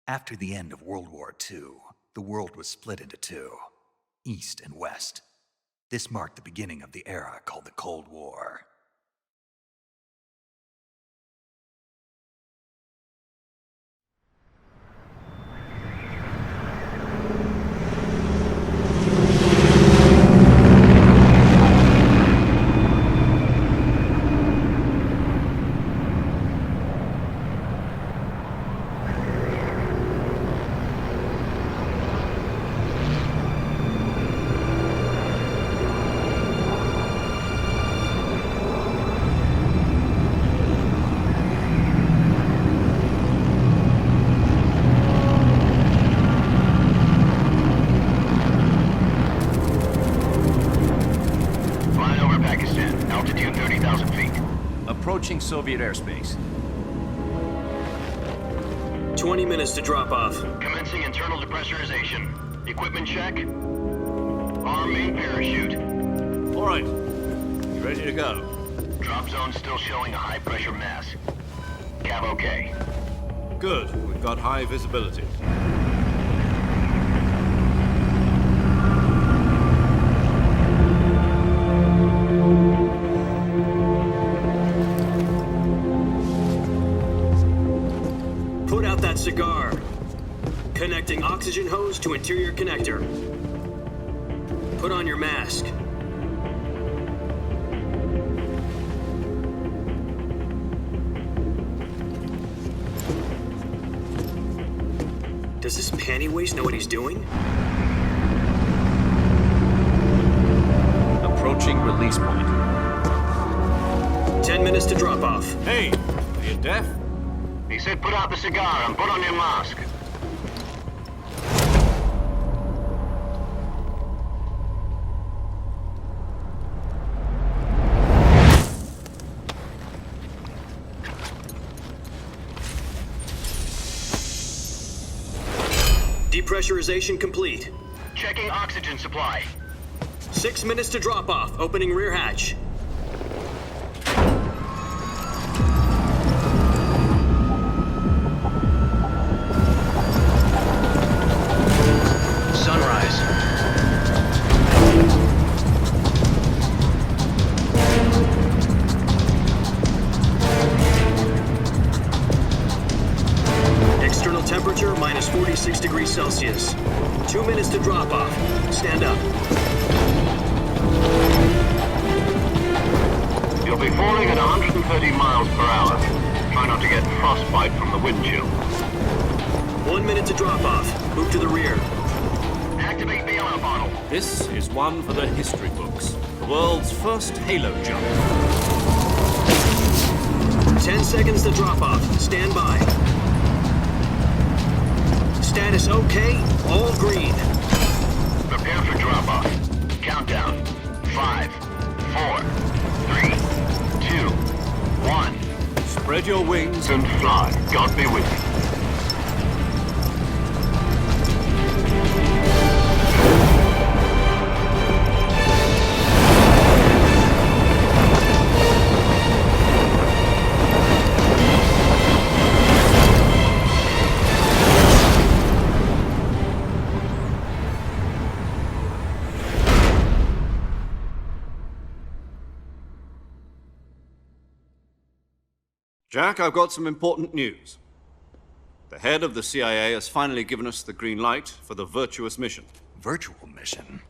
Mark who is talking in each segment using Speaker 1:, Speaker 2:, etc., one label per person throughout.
Speaker 1: After the end of World War II, the world was split into two, East and West. This marked the beginning of the era called the Cold War.
Speaker 2: Approaching Soviet airspace.
Speaker 3: 20 minutes to drop off.
Speaker 4: Commencing internal depressurization. Equipment check. Arm main parachute.
Speaker 2: All right. You ready to go?
Speaker 4: Drop zone still showing a high pressure mass. Cav okay.
Speaker 2: Good. We've got high visibility.
Speaker 3: Cigar. Connecting oxygen hose to interior connector. Put on your mask. Does this panty waste know what he's doing?
Speaker 2: Approaching release point.
Speaker 3: 10 minutes to drop off.
Speaker 2: Hey, are you deaf?
Speaker 4: He said put out the cigar and put on your mask.
Speaker 3: Depressurization complete.
Speaker 4: Checking oxygen supply.
Speaker 3: 6 minutes to drop off. Opening rear hatch. Temperature minus 46 degrees Celsius. 2 minutes to drop off. Stand up.
Speaker 4: You'll be falling at 130 miles per hour. Try not to get frostbite from the wind chill.
Speaker 3: 1 minute to drop off. Move to the rear.
Speaker 4: Activate the yellow bottle.
Speaker 2: This is one for the history books. The world's first halo jump.
Speaker 3: 10 seconds to drop off. Stand by. Status okay, all green.
Speaker 4: Prepare for drop-off. Countdown. 5, 4, 3, 2, 1.
Speaker 2: Spread your wings
Speaker 4: And fly. God be with you.
Speaker 2: Jack, I've got some important news. The head of the CIA has finally given us the green light for the Virtuous mission.
Speaker 1: Virtual mission?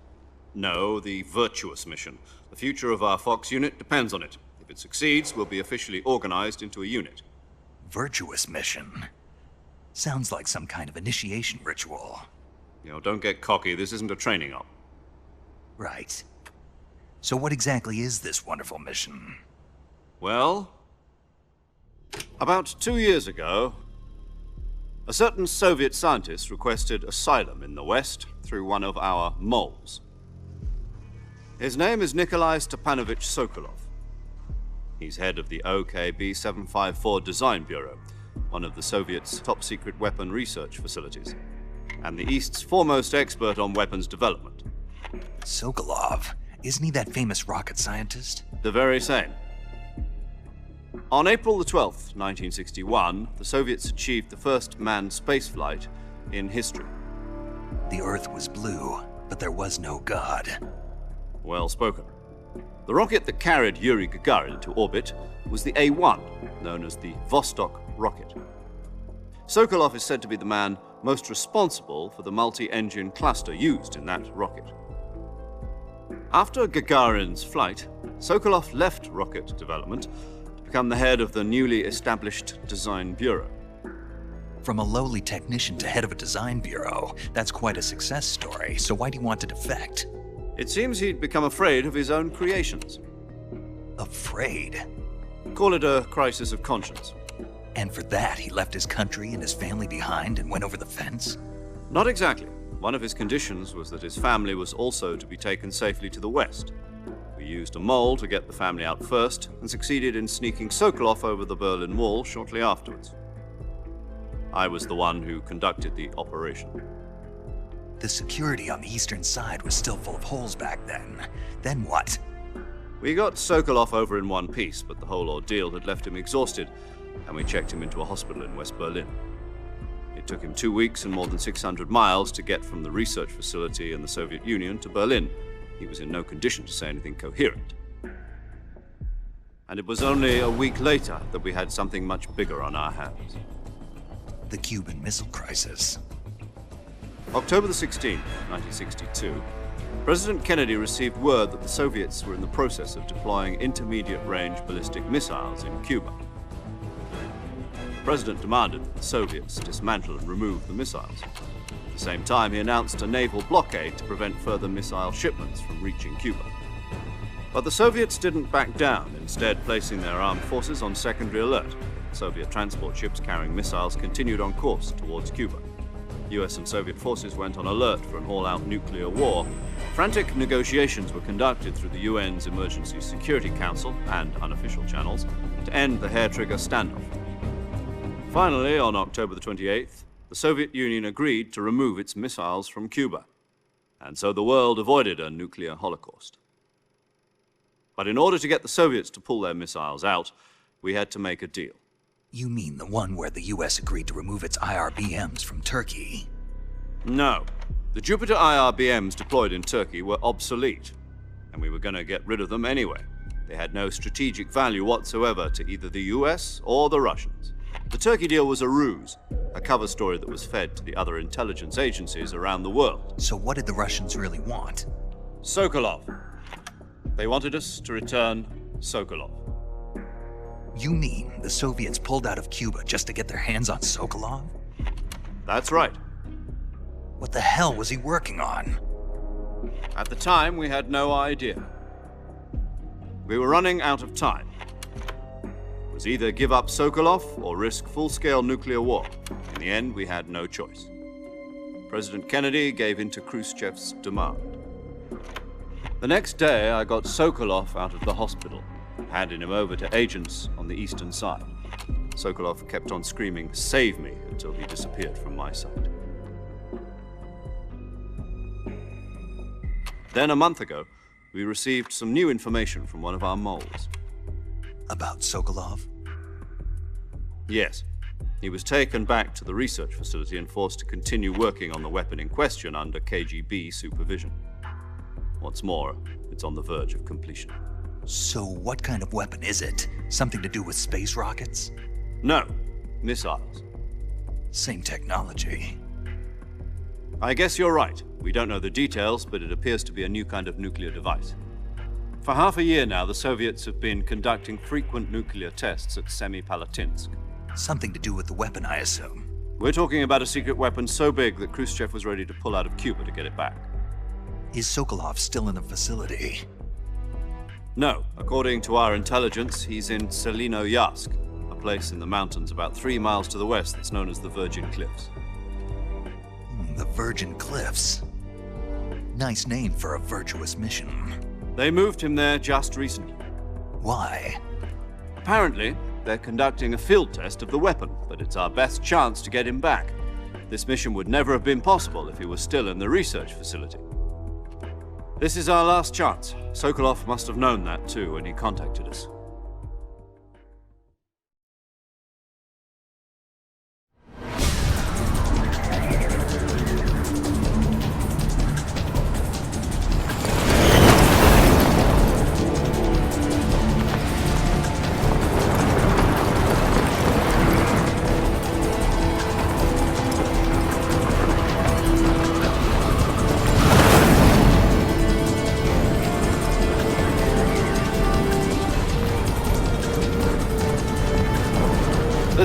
Speaker 2: No, the Virtuous mission. The future of our Fox unit depends on it. If it succeeds, we'll be officially organized into a unit.
Speaker 1: Virtuous mission? Sounds like some kind of initiation ritual.
Speaker 2: You know, don't get cocky. This isn't a training op.
Speaker 1: Right. So what exactly is this wonderful mission?
Speaker 2: Well, about 2 years ago, a certain Soviet scientist requested asylum in the West through one of our moles. His name is Nikolai Stepanovich Sokolov. He's head of the OKB-754 Design Bureau, one of the Soviets' top-secret weapon research facilities, and the East's foremost expert on weapons development.
Speaker 1: Sokolov? Isn't he that famous rocket scientist?
Speaker 2: The very same. On April the 12th, 1961, the Soviets achieved the first manned spaceflight in history.
Speaker 1: The Earth was blue, but there was no God.
Speaker 2: Well spoken. The rocket that carried Yuri Gagarin to orbit was the A-1, known as the Vostok rocket. Sokolov is said to be the man most responsible for the multi-engine cluster used in that rocket. After Gagarin's flight, Sokolov left rocket development to become the head of the newly established Design Bureau.
Speaker 1: From a lowly technician to head of a design bureau, that's quite a success story, so why'd he want to defect?
Speaker 2: It seems he'd become afraid of his own creations.
Speaker 1: Afraid?
Speaker 2: Call it a crisis of conscience.
Speaker 1: And for that, he left his country and his family behind and went over the fence?
Speaker 2: Not exactly. One of his conditions was that his family was also to be taken safely to the west. We used a mole to get the family out first and succeeded in sneaking Sokolov over the Berlin Wall shortly afterwards. I was the one who conducted the operation.
Speaker 1: The security on the eastern side was still full of holes back then. Then what?
Speaker 2: We got Sokolov over in one piece, but the whole ordeal had left him exhausted, and we checked him into a hospital in West Berlin. It took him 2 weeks and more than 600 miles to get from the research facility in the Soviet Union to Berlin. He was in no condition to say anything coherent. And it was only a week later that we had something much bigger on our hands.
Speaker 1: The Cuban Missile Crisis.
Speaker 2: October the 16th, 1962, President Kennedy received word that the Soviets were in the process of deploying intermediate-range ballistic missiles in Cuba. The President demanded that the Soviets dismantle and remove the missiles. At the same time, he announced a naval blockade to prevent further missile shipments from reaching Cuba. But the Soviets didn't back down, instead placing their armed forces on secondary alert. Soviet transport ships carrying missiles continued on course towards Cuba. US and Soviet forces went on alert for an all-out nuclear war. Frantic negotiations were conducted through the UN's Emergency Security Council and unofficial channels to end the hair-trigger standoff. Finally, on October the 28th, the Soviet Union agreed to remove its missiles from Cuba, and so the world avoided a nuclear holocaust. But in order to get the Soviets to pull their missiles out, we had to make a deal.
Speaker 1: You mean the one where the US agreed to remove its IRBMs from Turkey?
Speaker 2: No. The Jupiter IRBMs deployed in Turkey were obsolete, and we were going to get rid of them anyway. They had no strategic value whatsoever to either the US or the Russians. The Turkey deal was a ruse, a cover story that was fed to the other intelligence agencies around the world.
Speaker 1: So what did the Russians really want?
Speaker 2: Sokolov. They wanted us to return Sokolov.
Speaker 1: You mean the Soviets pulled out of Cuba just to get their hands on Sokolov?
Speaker 2: That's right.
Speaker 1: What the hell was he working on?
Speaker 2: At the time, we had no idea. We were running out of time. It was either give up Sokolov or risk full-scale nuclear war. In the end, we had no choice. President Kennedy gave in to Khrushchev's demand. The next day, I got Sokolov out of the hospital, handing him over to agents on the eastern side. Sokolov kept on screaming, "Save me," until he disappeared from my sight. Then a month ago, we received some new information from one of our moles.
Speaker 1: About Sokolov?
Speaker 2: Yes. He was taken back to the research facility and forced to continue working on the weapon in question under KGB supervision. What's more, it's on the verge of completion.
Speaker 1: So what kind of weapon is it? Something to do with space rockets?
Speaker 2: No, missiles.
Speaker 1: Same technology.
Speaker 2: I guess you're right. We don't know the details, but it appears to be a new kind of nuclear device. For half a year now, the Soviets have been conducting frequent nuclear tests at Semipalatinsk.
Speaker 1: Something to do with the weapon, I assume.
Speaker 2: We're talking about a secret weapon so big that Khrushchev was ready to pull out of Cuba to get it back.
Speaker 1: Is Sokolov still in the facility?
Speaker 2: No. According to our intelligence, he's in Selinoyarsk, a place in the mountains about 3 miles to the west that's known as the Virgin Cliffs.
Speaker 1: The Virgin Cliffs. Nice name for a virtuous mission.
Speaker 2: They moved him there just recently.
Speaker 1: Why?
Speaker 2: Apparently, they're conducting a field test of the weapon, but it's our best chance to get him back. This mission would never have been possible if he was still in the research facility. This is our last chance. Sokolov must have known that too when he contacted us.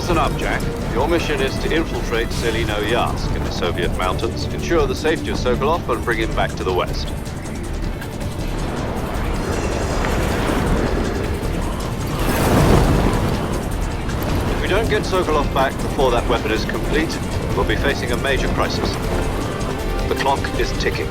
Speaker 2: listen up, Jack. Your mission is to infiltrate Selino Yask in the Soviet mountains, ensure the safety of Sokolov, and bring him back to the West. If we don't get Sokolov back before that weapon is complete, we'll be facing a major crisis. The clock is ticking.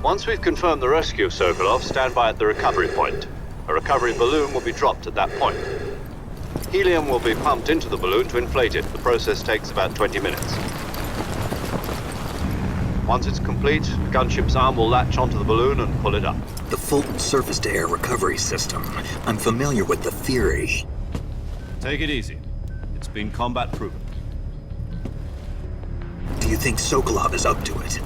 Speaker 2: Once we've confirmed the rescue of Sokolov, stand by at the recovery point. A recovery balloon will be dropped at that point. Helium will be pumped into the balloon to inflate it. The process takes about 20 minutes. Once it's complete, the gunship's arm will latch onto the balloon and pull it up.
Speaker 5: The Fulton surface-to-air recovery system. I'm familiar with the theory.
Speaker 2: Take it easy. It's been combat proven.
Speaker 5: Do you think Sokolov is up to it?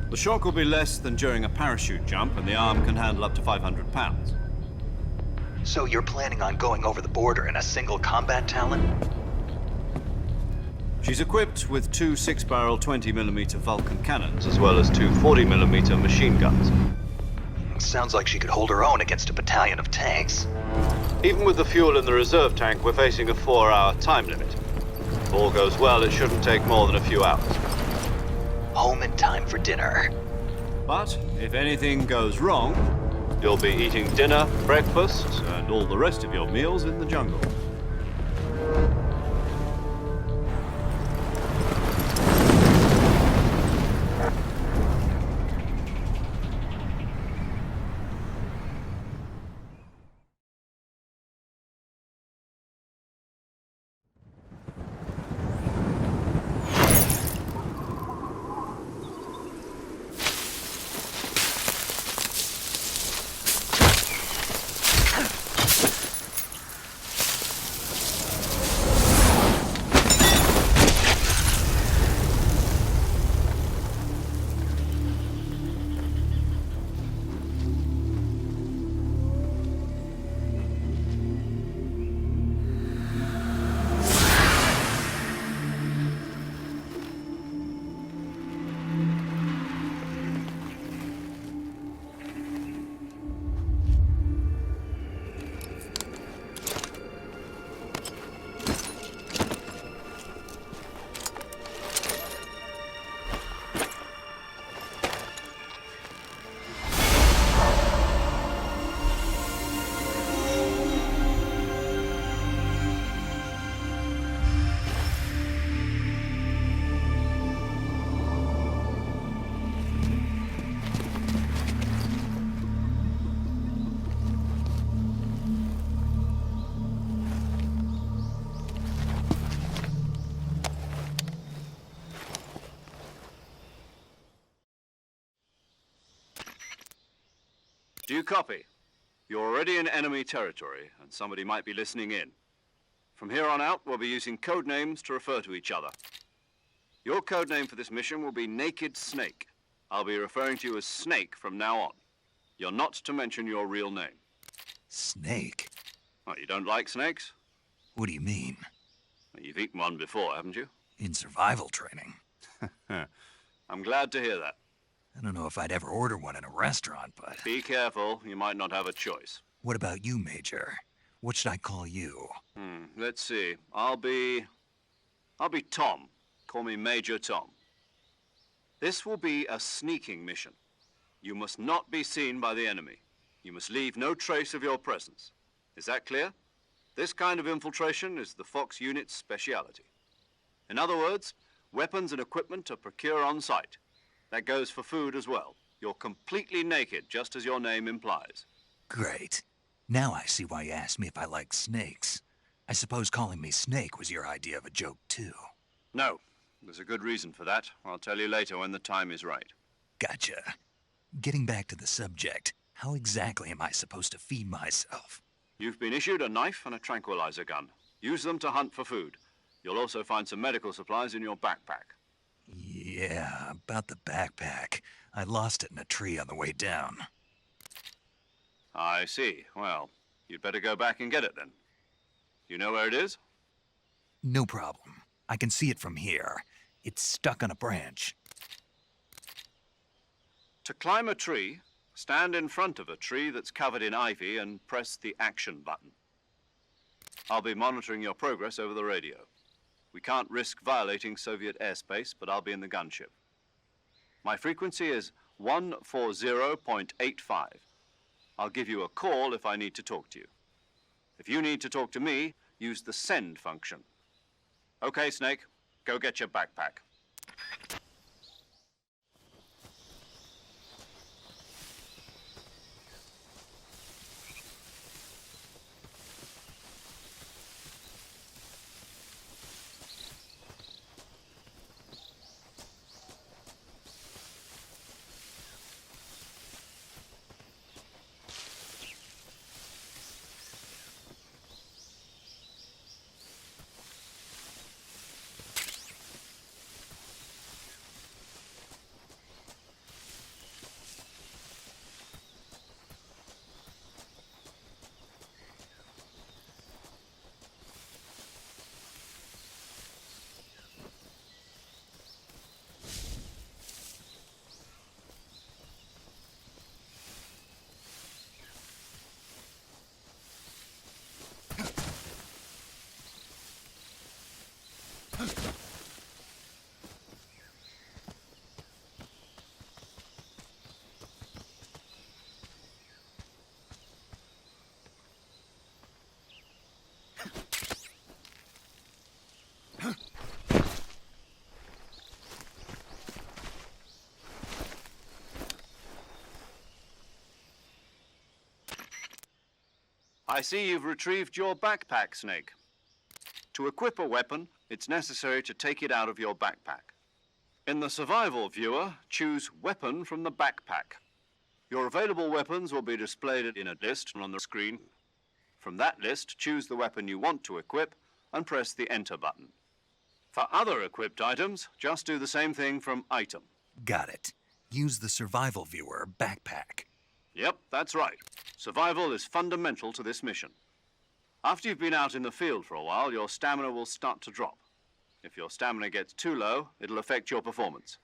Speaker 2: The shock will be less than during a parachute jump, and the arm can handle up to 500 pounds.
Speaker 1: So you're planning on going over the border in a single combat Talon?
Speaker 2: She's equipped with two 6-barrel 20mm Vulcan cannons, as well as two 40mm machine guns.
Speaker 1: Sounds like she could hold her own against a battalion of tanks.
Speaker 2: Even with the fuel in the reserve tank, we're facing a 4-hour time limit. If all goes well, it shouldn't take more than a few hours.
Speaker 1: Home in time for dinner.
Speaker 2: But if anything goes wrong, you'll be eating dinner, breakfast, and all the rest of your meals in the jungle. Do you copy? You're already in enemy territory, and somebody might be listening in. From here on out, we'll be using code names to refer to each other. Your code name for this mission will be Naked Snake. I'll be referring to you as Snake from now on. You're not to mention your real name.
Speaker 1: Snake?
Speaker 2: Oh, you don't like snakes?
Speaker 1: What do you mean?
Speaker 2: Well, you've eaten one before, haven't you?
Speaker 1: In survival training.
Speaker 2: I'm glad to hear that.
Speaker 1: I don't know if I'd ever order one in a restaurant, but...
Speaker 2: Be careful, you might not have a choice.
Speaker 1: What about you, Major? What should I call you?
Speaker 2: Let's see. I'll be Tom. Call me Major Tom. This will be a sneaking mission. You must not be seen by the enemy. You must leave no trace of your presence. Is that clear? This kind of infiltration is the Fox unit's speciality. In other words, weapons and equipment are procured on site. That goes for food as well. You're completely naked, just as your name implies.
Speaker 1: Great. Now I see why you asked me if I like snakes. I suppose calling me Snake was your idea of a joke, too.
Speaker 2: No. There's a good reason for that. I'll tell you later when the time is right.
Speaker 1: Gotcha. Getting back to the subject, how exactly am I supposed to feed myself?
Speaker 2: You've been issued a knife and a tranquilizer gun. Use them to hunt for food. You'll also find some medical supplies in your backpack.
Speaker 1: Yeah, about the backpack. I lost it in a tree on the way down.
Speaker 2: I see. Well, you'd better go back and get it then. You know where it is?
Speaker 1: No problem. I can see it from here. It's stuck on a branch.
Speaker 2: To climb a tree, stand in front of a tree that's covered in ivy and press the action button. I'll be monitoring your progress over the radio. We can't risk violating Soviet airspace, but I'll be in the gunship. My frequency is 140.85. I'll give you a call if I need to talk to you. If you need to talk to me, use the send function. Okay, Snake, go get your backpack. I see you've retrieved your backpack, Snake. To equip a weapon, it's necessary to take it out of your backpack. In the survival viewer, choose Weapon from the backpack. Your available weapons will be displayed in a list on the screen. From that list, choose the weapon you want to equip and press the Enter button. For other equipped items, just do the same thing from Item.
Speaker 1: Got it. Use the survival viewer backpack.
Speaker 2: Yep, that's right. Survival is fundamental to this mission. After you've been out in the field for a while, your stamina will start to drop. If your stamina gets too low, it'll affect your performance.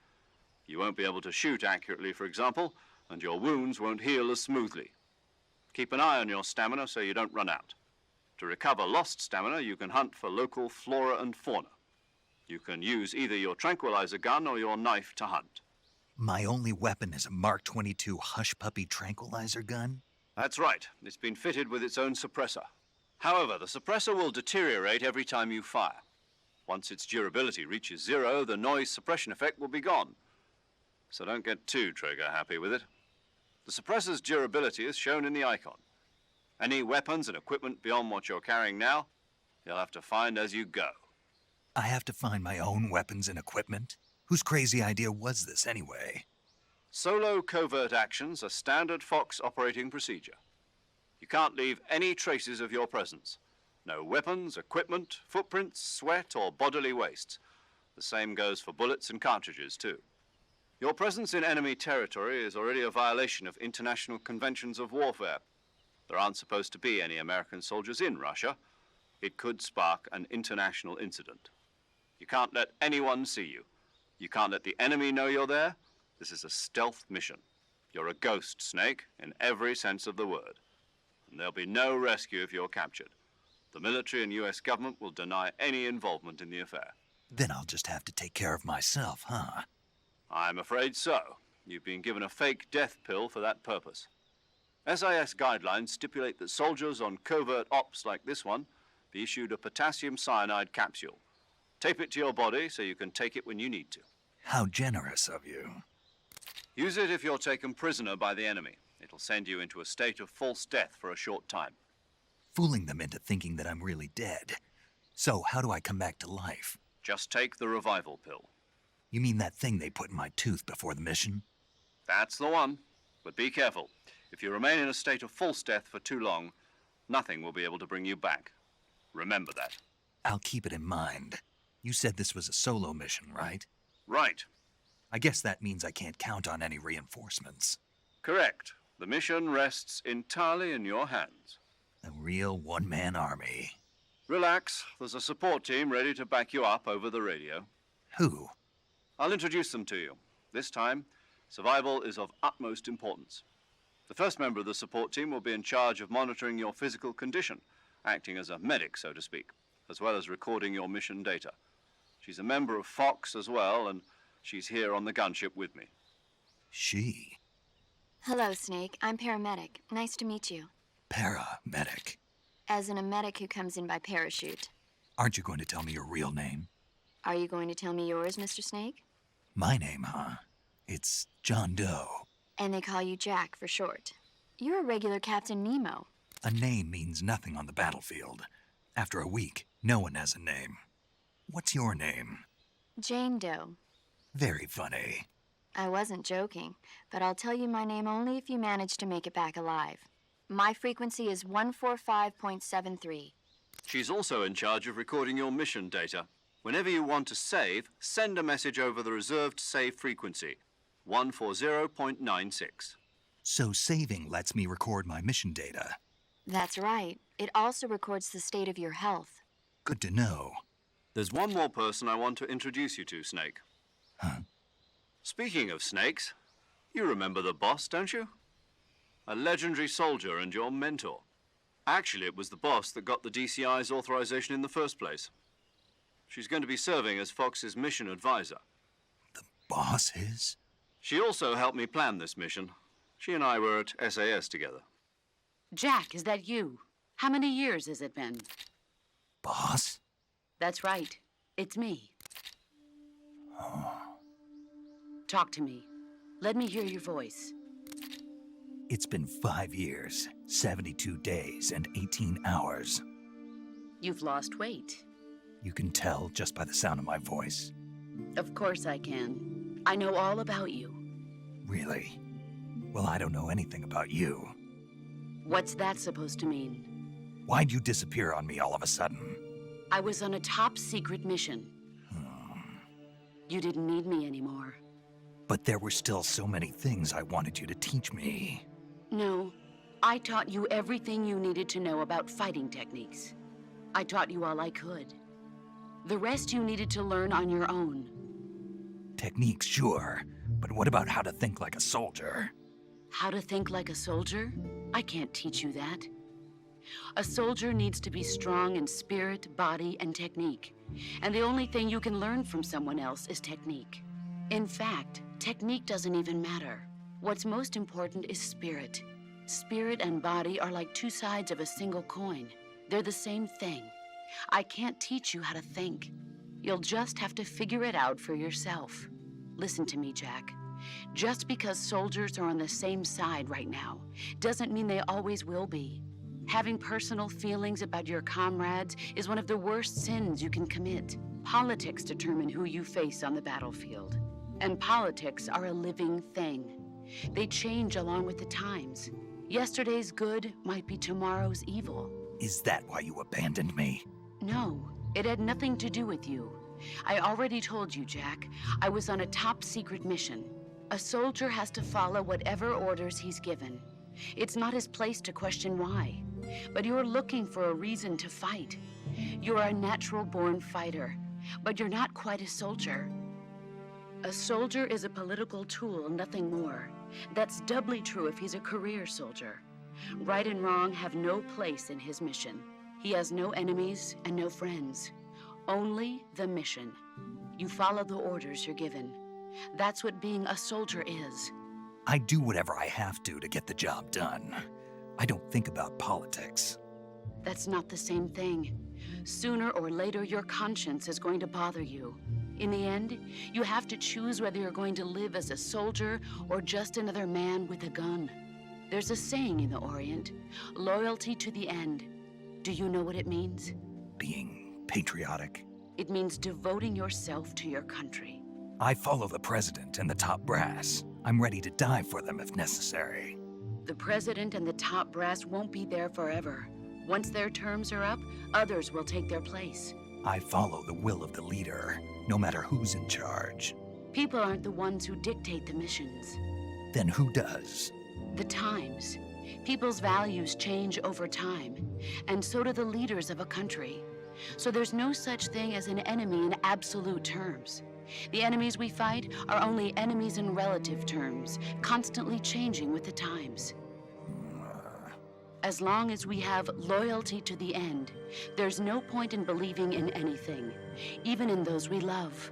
Speaker 2: You won't be able to shoot accurately, for example, and your wounds won't heal as smoothly. Keep an eye on your stamina so you don't run out. To recover lost stamina, you can hunt for local flora and fauna. You can use either your tranquilizer gun or your knife to hunt.
Speaker 1: My only weapon is a Mark 22 Hush Puppy tranquilizer gun?
Speaker 2: That's right. It's been fitted with its own suppressor. However, the suppressor will deteriorate every time you fire. Once its durability reaches 0, the noise suppression effect will be gone. So don't get too trigger-happy with it. The suppressor's durability is shown in the icon. Any weapons and equipment beyond what you're carrying now, you'll have to find as you go.
Speaker 1: I have to find my own weapons and equipment? Whose crazy idea was this anyway?
Speaker 2: Solo covert actions are standard Fox operating procedure. You can't leave any traces of your presence. No weapons, equipment, footprints, sweat, or bodily waste. The same goes for bullets and cartridges, too. Your presence in enemy territory is already a violation of international conventions of warfare. There aren't supposed to be any American soldiers in Russia. It could spark an international incident. You can't let anyone see you. You can't let the enemy know you're there. This is a stealth mission. You're a ghost, Snake, in every sense of the word. And there'll be no rescue if you're captured. The military and US government will deny any involvement in the affair.
Speaker 1: Then I'll just have to take care of myself, huh?
Speaker 2: I'm afraid so. You've been given a fake death pill for that purpose. SIS guidelines stipulate that soldiers on covert ops like this one be issued a potassium cyanide capsule. Tape it to your body so you can take it when you need to.
Speaker 1: How generous of you.
Speaker 2: Use it if you're taken prisoner by the enemy. It'll send you into a state of false death for a short time.
Speaker 1: Fooling them into thinking that I'm really dead. So, how do I come back to life?
Speaker 2: Just take the revival pill.
Speaker 1: You mean that thing they put in my tooth before the mission?
Speaker 2: That's the one. But be careful. If you remain in a state of false death for too long, nothing will be able to bring you back. Remember that.
Speaker 1: I'll keep it in mind. You said this was a solo mission, right?
Speaker 2: Right.
Speaker 1: I guess that means I can't count on any reinforcements.
Speaker 2: Correct. The mission rests entirely in your hands.
Speaker 1: A real one-man army.
Speaker 2: Relax. There's a support team ready to back you up over the radio.
Speaker 1: Who?
Speaker 2: I'll introduce them to you. This time, Survival is of utmost importance. The first member of the support team will be in charge of monitoring your physical condition, acting as a medic, so to speak, as well as recording your mission data. She's a member of Fox as well, and she's here on the gunship with me.
Speaker 1: She?
Speaker 6: Hello, Snake. I'm paramedic. Nice to meet you.
Speaker 1: Paramedic.
Speaker 6: As in a medic who comes in by parachute.
Speaker 1: Aren't you going to tell me your real name?
Speaker 6: Are you going to tell me yours, Mr. Snake?
Speaker 1: My name, huh? It's John Doe.
Speaker 6: And they call you Jack for short. You're a regular Captain Nemo.
Speaker 1: A name means nothing on the battlefield. After a week, no one has a name. What's your name?
Speaker 6: Jane Doe.
Speaker 1: Very funny.
Speaker 6: I wasn't joking, but I'll tell you my name only if you manage to make it back alive. My frequency is 145.73.
Speaker 2: She's also in charge of recording your mission data. Whenever you want to save, send a message over the reserved save frequency, 140.96.
Speaker 1: So saving lets me record my mission data.
Speaker 6: That's right. It also records the state of your health.
Speaker 1: Good to know.
Speaker 2: There's one more person I want to introduce you to, Snake.
Speaker 1: Huh?
Speaker 2: Speaking of snakes, you remember the boss, don't you? A legendary soldier and your mentor. Actually, it was the boss that got the DCI's authorization in the first place. She's going to be serving as Fox's mission advisor.
Speaker 1: The boss is?
Speaker 2: She also helped me plan this mission. She and I were at SAS together.
Speaker 7: Jack, is that you? How many years has it been?
Speaker 1: Boss?
Speaker 7: That's right. It's me. Talk to me. Let me hear your voice.
Speaker 1: It's been 5 years, 72 days, and 18 hours.
Speaker 7: You've lost weight.
Speaker 1: You can tell just by the sound of my voice.
Speaker 7: Of course I can. I know all about you.
Speaker 1: Really? Well, I don't know anything about you.
Speaker 7: What's that supposed to mean?
Speaker 1: Why'd you disappear on me all of a sudden?
Speaker 7: I was on a top-secret mission. You didn't need me anymore.
Speaker 1: But there were still so many things I wanted you to teach me.
Speaker 7: No, I taught you everything you needed to know about fighting techniques. I taught you all I could. The rest you needed to learn on your own.
Speaker 1: Techniques, sure. But what about how to think like a soldier?
Speaker 7: How to think like a soldier? I can't teach you that. A soldier needs to be strong in spirit, body, and technique. And the only thing you can learn from someone else is technique. In fact, technique doesn't even matter. What's most important is spirit. Spirit and body are like two sides of a single coin. They're the same thing. I can't teach you how to think. You'll just have to figure it out for yourself. Listen to me, Jack. Just because soldiers are on the same side right now doesn't mean they always will be. Having personal feelings about your comrades is one of the worst sins you can commit. Politics determine who you face on the battlefield. And politics are a living thing. They change along with the times. Yesterday's good might be tomorrow's evil.
Speaker 1: Is that why you abandoned me?
Speaker 7: No, it had nothing to do with you. I already told you, Jack. I was on a top-secret mission. A soldier has to follow whatever orders he's given. It's not his place to question why. But you're looking for a reason to fight. You're a natural-born fighter, but you're not quite a soldier. A soldier is a political tool, nothing more. That's doubly true if he's a career soldier. Right and wrong have no place in his mission. He has no enemies and no friends. Only the mission. You follow the orders you're given. That's what being a soldier is.
Speaker 1: I do whatever I have to get the job done. I don't think about politics.
Speaker 7: That's not the same thing. Sooner or later, your conscience is going to bother you. In the end, you have to choose whether you're going to live as a soldier or just another man with a gun. There's a saying in the Orient, loyalty to the end. Do you know what it means?
Speaker 1: Being patriotic.
Speaker 7: It means devoting yourself to your country.
Speaker 1: I follow the president and the top brass. I'm ready to die for them if necessary.
Speaker 7: The president and the top brass won't be there forever. Once their terms are up, others will take their place.
Speaker 1: I follow the will of the leader, no matter who's in charge.
Speaker 7: People aren't the ones who dictate the missions.
Speaker 1: Then who does?
Speaker 7: The times. People's values change over time, and so do the leaders of a country. So there's no such thing as an enemy in absolute terms. The enemies we fight are only enemies in relative terms, constantly changing with the times. As long as we have loyalty to the end, there's no point in believing in anything, even in those we love.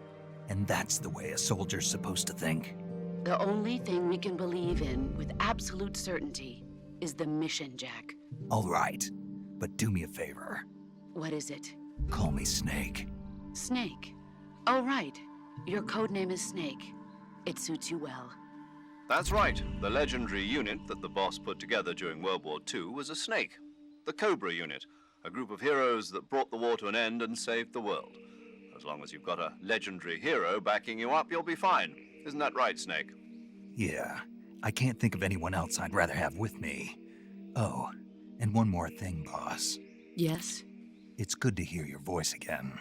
Speaker 1: And that's the way a soldier's supposed to think?
Speaker 7: The only thing we can believe in with absolute certainty is the mission, Jack.
Speaker 1: All right, but do me a favor.
Speaker 7: What is it?
Speaker 1: Call me Snake.
Speaker 7: Snake. Oh, right. Your codename is Snake. It suits you well.
Speaker 2: That's right. The legendary unit that the boss put together during World War II was a snake. The Cobra unit, a group of heroes that brought the war to an end and saved the world. As long as you've got a legendary hero backing you up, you'll be fine. Isn't that right, Snake?
Speaker 1: Yeah, I can't think of anyone else I'd rather have with me. Oh, and one more thing, boss.
Speaker 7: Yes?
Speaker 1: It's good to hear your voice again.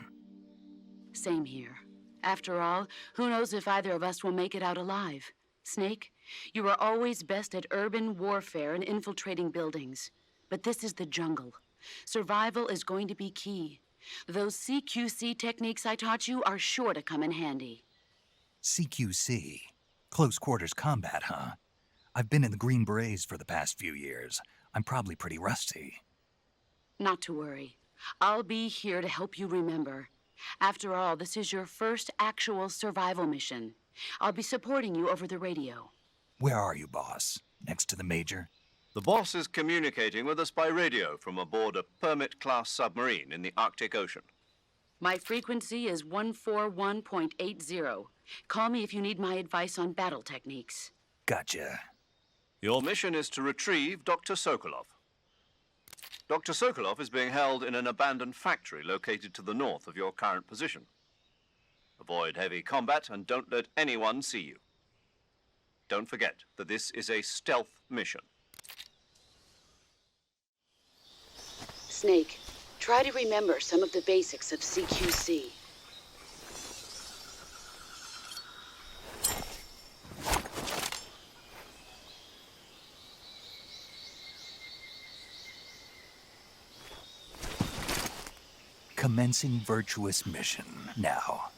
Speaker 7: Same here. After all, who knows if either of us will make it out alive? Snake, you are always best at urban warfare and infiltrating buildings. But this is the jungle. Survival is going to be key. Those CQC techniques I taught you are sure to come in handy.
Speaker 1: CQC? Close quarters combat, huh? I've been in the Green Berets for the past few years. I'm probably pretty rusty.
Speaker 7: Not to worry. I'll be here to help you remember. After all, this is your first actual survival mission. I'll be supporting you over the radio.
Speaker 1: Where are you, boss? Next to the Major?
Speaker 2: The boss is communicating with us by radio from aboard a Permit-class submarine in the Arctic Ocean.
Speaker 7: My frequency is 141.80. Call me if you need my advice on battle techniques.
Speaker 1: Gotcha.
Speaker 2: Your mission is to retrieve Dr. Sokolov. Dr. Sokolov is being held in an abandoned factory located to the north of your current position. Avoid heavy combat and don't let anyone see you. Don't forget that this is a stealth mission.
Speaker 7: Snake, try to remember some of the basics of CQC.
Speaker 1: Commencing virtuous mission now.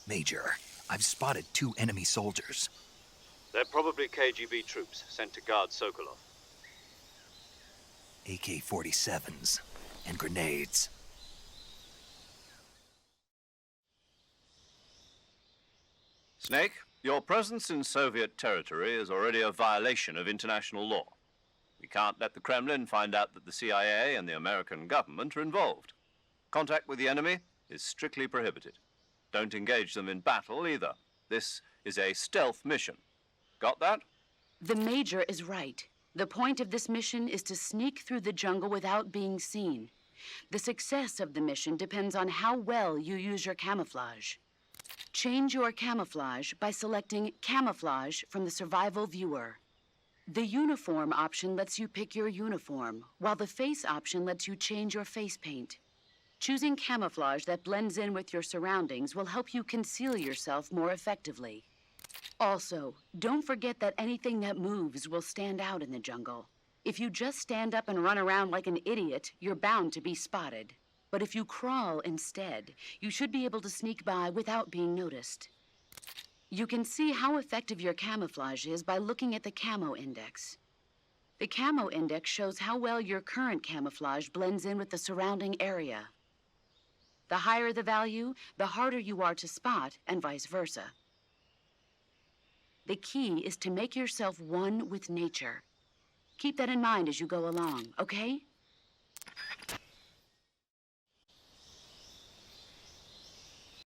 Speaker 1: Major, I've spotted 2 enemy soldiers.
Speaker 2: They're probably KGB troops sent to guard Sokolov.
Speaker 1: AK-47s and grenades.
Speaker 2: Snake, your presence in Soviet territory is already a violation of international law. We can't let the Kremlin find out that the CIA and the American government are involved. Contact with the enemy is strictly prohibited. Don't engage them in battle either. This is a stealth mission. Got that?
Speaker 7: The Major is right. The point of this mission is to sneak through the jungle without being seen. The success of the mission depends on how well you use your camouflage. Change your camouflage by selecting Camouflage from the Survival Viewer. The Uniform option lets you pick your uniform, while the Face option lets you change your face paint. Choosing camouflage that blends in with your surroundings will help you conceal yourself more effectively. Also, don't forget that anything that moves will stand out in the jungle. If you just stand up and run around like an idiot, you're bound to be spotted. But if you crawl instead, you should be able to sneak by without being noticed. You can see how effective your camouflage is by looking at the Camo Index. The Camo Index shows how well your current camouflage blends in with the surrounding area. The higher the value, the harder you are to spot, and vice versa. The key is to make yourself one with nature. Keep that in mind as you go along, okay?